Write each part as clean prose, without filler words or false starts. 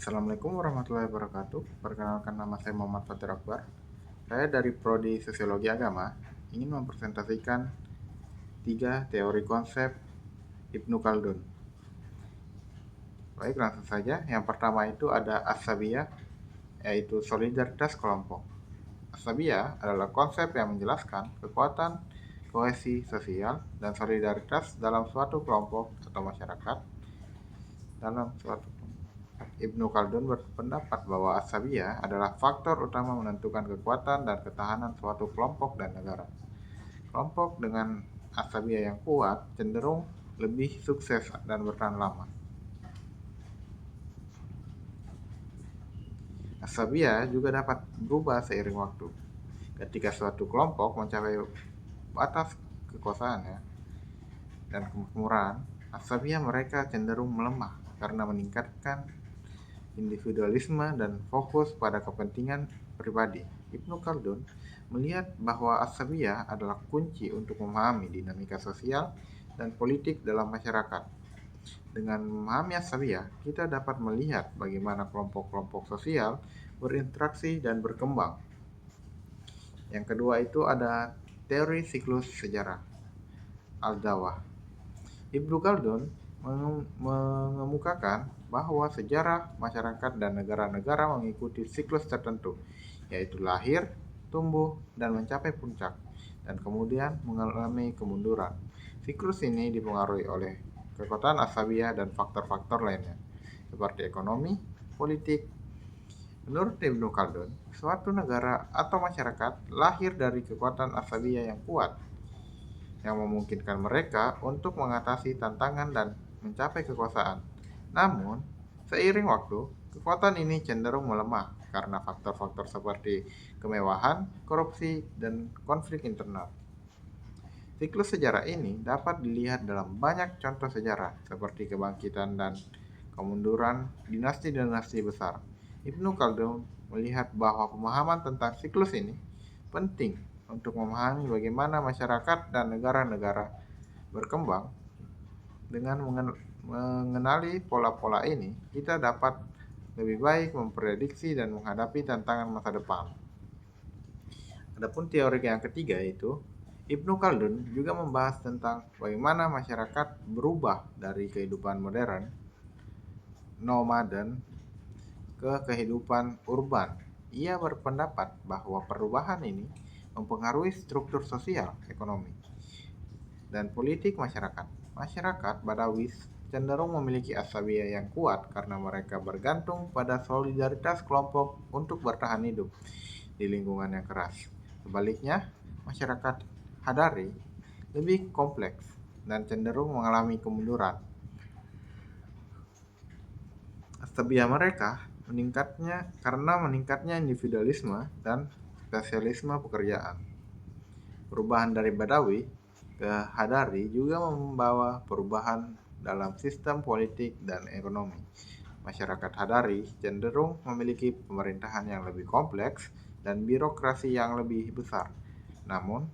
Assalamualaikum warahmatullahi wabarakatuh. Perkenalkan, nama saya Muhammad Fatir Akbar. Saya dari Prodi Sosiologi Agama ingin mempresentasikan tiga teori konsep Ibnu Khaldun. Baik, langsung saja. Yang pertama itu ada asabiyah, yaitu solidaritas kelompok. Asabiyah adalah konsep yang menjelaskan kekuatan kohesi sosial dan solidaritas dalam suatu kelompok atau masyarakat. Ibnu Khaldun berpendapat bahwa asabiyah adalah faktor utama menentukan kekuatan dan ketahanan suatu kelompok dan negara. Kelompok dengan asabiyah yang kuat cenderung lebih sukses dan bertahan lama. Asabiyah juga dapat berubah seiring waktu. Ketika suatu kelompok mencapai batas kekuasaannya dan kemakmuran, asabiyah mereka cenderung melemah karena meningkatkan individualisme dan fokus pada kepentingan pribadi. Ibnu Khaldun melihat bahwa asabiyah adalah kunci untuk memahami dinamika sosial dan politik dalam masyarakat. Dengan memahami asabiyah, kita dapat melihat bagaimana kelompok-kelompok sosial berinteraksi dan berkembang. Yang kedua itu ada teori siklus sejarah, Al-Dawah. Ibnu Khaldun mengemukakan bahwa sejarah masyarakat dan negara-negara mengikuti siklus tertentu, yaitu lahir, tumbuh, dan mencapai puncak, dan kemudian mengalami kemunduran. Siklus ini dipengaruhi oleh kekuatan asabiyah dan faktor-faktor lainnya, seperti ekonomi, politik. Menurut Ibnu Khaldun, suatu negara atau masyarakat lahir dari kekuatan asabiyah yang kuat, yang memungkinkan mereka untuk mengatasi tantangan dan mencapai kekuasaan. Namun, seiring waktu, kekuatan ini cenderung melemah karena faktor-faktor seperti kemewahan, korupsi, dan konflik internal. Siklus sejarah ini dapat dilihat dalam banyak contoh sejarah, seperti kebangkitan dan kemunduran dinasti-dinasti besar. Ibnu Khaldun melihat bahwa pemahaman tentang siklus ini penting untuk memahami bagaimana masyarakat dan negara-negara berkembang. Dengan mengenali pola-pola ini, kita dapat lebih baik memprediksi dan menghadapi tantangan masa depan. Adapun teori yang ketiga itu, Ibnu Khaldun juga membahas tentang bagaimana masyarakat berubah dari kehidupan modern, nomaden, ke kehidupan urban. Ia berpendapat bahwa perubahan ini mempengaruhi struktur sosial, ekonomi, dan politik masyarakat. Masyarakat Badawi cenderung memiliki asabiyah yang kuat karena mereka bergantung pada solidaritas kelompok untuk bertahan hidup di lingkungan yang keras. Sebaliknya, masyarakat Hadari lebih kompleks dan cenderung mengalami kemunduran. Asabiyah mereka meningkatnya individualisme dan spesialisme pekerjaan. Perubahan dari Badawi ke Hadari juga membawa perubahan dalam sistem politik dan ekonomi. Masyarakat Hadari cenderung memiliki pemerintahan yang lebih kompleks dan birokrasi yang lebih besar. Namun,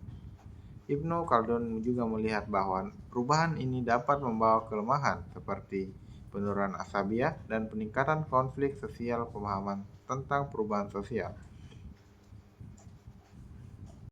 Ibnu Khaldun juga melihat bahwa perubahan ini dapat membawa kelemahan seperti penurunan asabiyah dan peningkatan konflik sosial. Pemahaman tentang perubahan sosial